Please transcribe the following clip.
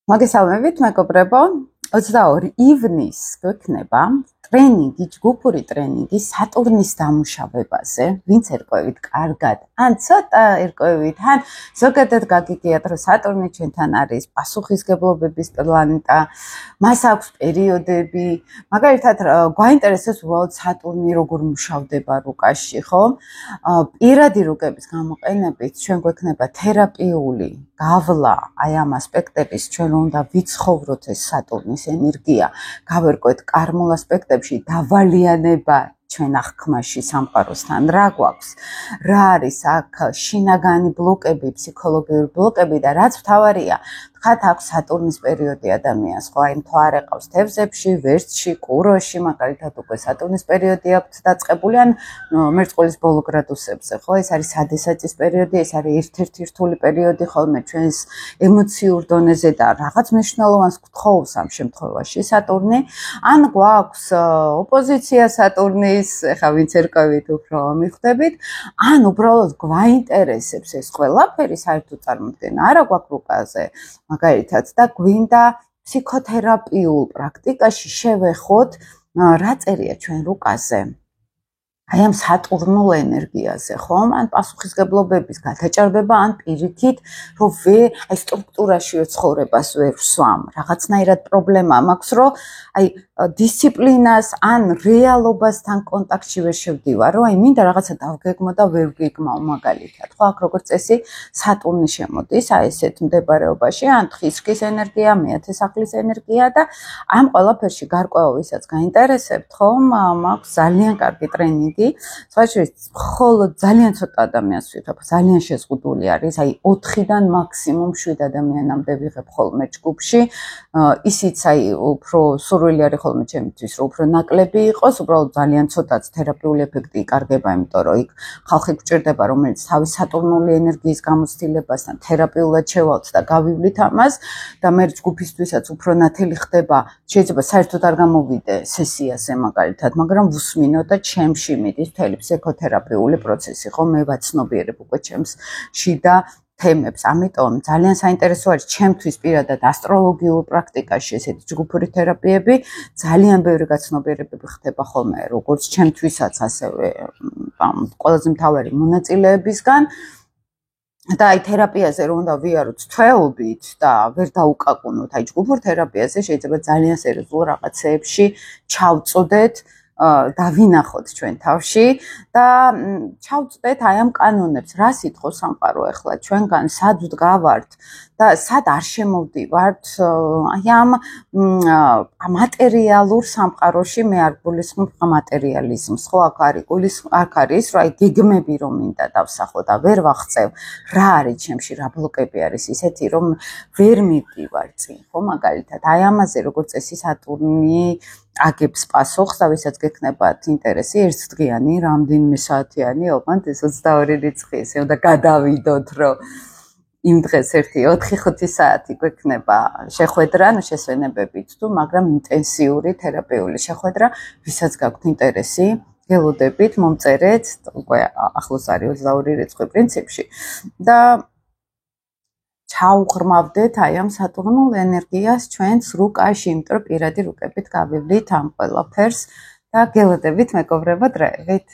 მოგესალმებით, მეგობრებო. 22 ივნისს გვექნება ტრენინგი, ჯგუფური ტრენინგი სატურნის დამუშავებაზე. ვინც ერკვევით კარგად, ან ცოტა ერკვევით, ან ზოგადად გაგიგიათ, რომ სატურნი ჩვენთან არის პასუხისგებლობების პლანეტა, მას აქვს პერიოდები. მაგალითად, გვაინტერესებს უბრალოდ სატურნი როგორ მუშავდება რუკაში, ხო? პირადი რუკების გამოყენებით ჩვენ გვექნება თერაპიული გავლა აი ამ ასპექტების ჩვენ უნდა ვიცხოვროთ ეს სატურნის ენერგია, გავერკვეთ კარმულ ასპექტებში დავალიანება ჩვენ აღქმაში სამყაროსთან რა გვაქვს, რა არის აქ შინაგანი ბლოკები, ფსიქოლოგიური ბლოკები და რაც მთავარია, თხათ აქვს სატურნის პერიოდი ადამიანს, ხო, აი მთვარე ყავს თევზებში, ვერცხლში, კუროში, მაგალითად უკვე სატურნის პერიოდი აქვს დაწყებული ან მერწყულის ბოლო გრადუსებზე, ხო, ეს არის სადესაწის პერიოდი, ეს არის ერთ-ერთი რთული პერიოდი ხოლმე ჩვენს ემოციურ დონეზე და რაღაც მნიშვნელოვანს გთხოვს ამ შემთხვევაში სატურნი, ან გვაქვს ოპოზიცია სატურნის, ეხლა ვინც ერკვევით უფრო მიხვდებით, ან უბრალოდ გვაინტერესებს ეს ყველაფერი საერთოდ წარმოდგენა არა გვაქვს რუკაზე, მაგალითად და გვინდა ფსიქოთერაპიულ პრაქტიკაში შევეხოთ რა წერია ჩვენ რუკაზე. აი ამ სატურნულ ენერგიაზე, ხომ? ან პასუხისგებლობების გადაჭარბება, ან პირიქით, რომ აი სტრუქტურაში ცხოვრებას ვერ ვსვამ. რაღაცნაირად პრობლემა მაქვს, რომ აი დისციპლინას ან რეალობასთან კონტაქტში ვერ შევდივარ, რომ აი მინდა რაღაცა დავგეგმო და ვერ ვგეგმავ მაგალითად. ხო, აქ როგორც წესი სატურნი შემოდის, აი ესეთ მდებარეობაში, ან თხისქის ენერგია, მეათე სახლის ენერგია და ამ ყველაფერში გარკვევა ვისაც გაინტერესებთ, ხომ? მაქვს ძალიან კარგი ტრენინგი. სხვაშორის მხოლოდ ძალიან ცოტა ადამიანს ვიღებ, ძალიან შეზღუდული არის, აი 4-დან მაქსიმუმ 7 ადამიანამდე ვიღებ ხოლმე ჯგუფში. ისიც აი უფრო სურვილი არის ხოლმე ჩემთვის, რომ უფრო ნაკლები იყოს, უბრალოდ ძალიან ცოტაც თერაპიული ეფექტი იკარგება, იმიტომ რომ იქ ხალხი გვჭირდება, რომელიც თავის სატურნული ენერგიის გამოცდილებასთან თერაპიულად შევალთ და გავივლით ამას და მე ჯგუფისთვისაც უფრო ნათელი ხდება, შეიძლება საერთოდ არ გამოვიდე სესიაზე მაგალითად, მაგრამ ვუსმინო და ჩემში მიდის მთელი ფსიქოთერაპიული პროცესი, ხო, მე ვაცნობიერებ უკვე ჩემს შიდა თემებს, ამიტომ ძალიან საინტერესო არის ჩემთვის პირადად ასტროლოგიურ პრაქტიკაში ესეთი ჯგუფური თერაპიები, ძალიან ბევრი გაცნობიერებები ხდება ხოლმე, როგორც ჩემთვისაც, ასევე ყველაზე მთავარი მონაწილეებისგან. და აი თერაპიაზე რომ უნდა ვიაროთ თვეობით და ვერ დაუკაკუნოთ, აი ჯგუფურ თერაპიაზე შეიძლება ძალიან სერიოზულ რაღაცეებში ჩავწოდეთ და ვინახოთ ჩვენ თავში და ჩავწდეთ აი ამ კანონებს, რა სიტყვა სამყარო ახლა ჩვენგან სად ვდგავართ და სად არ შემოვდივართ აი ამ მატერიალურ სამყაროში მე არ გულისხმობ მატერიალიზმს, ხო, აქ არის რომ აი გეგმები რომ მინდა დავსახო და ვერ ვახცევ, რა არის ჩემში, რა ბლოკები არის ისეთი რომ ვერ მივდივარ წინ, ხო, მაგალითად აი ამაზე როგორც წესი სატურნი აგებს პასუხს და ვისაც გექნებათ ინტერესი ერთდღიანი, რამდენიმე საათიანი, ოღონდ ეს 22 რიცხვი ესე უნდა გადავიდოთ, რომ იმ დღეს 4-5 საათი გვექნება შეხვედრა, შესვენებებით თუ, მაგრამ ინტენსიური თერაპიული შეხვედრა, ვისაც გაქვთ ინტერესი, გელოდებით, მომწერეთ, უკვე ახლოს არის 22 რიცხვი პრინციპში და ჩავღრმავდეთ აი ამ სატურნულ ენერგიას ჩვენს რუკაში, იმიტომ რომ პირადი რუკებით გავივლით ამ ყველაფერს და გელოდებით მეგობრებო დროებით.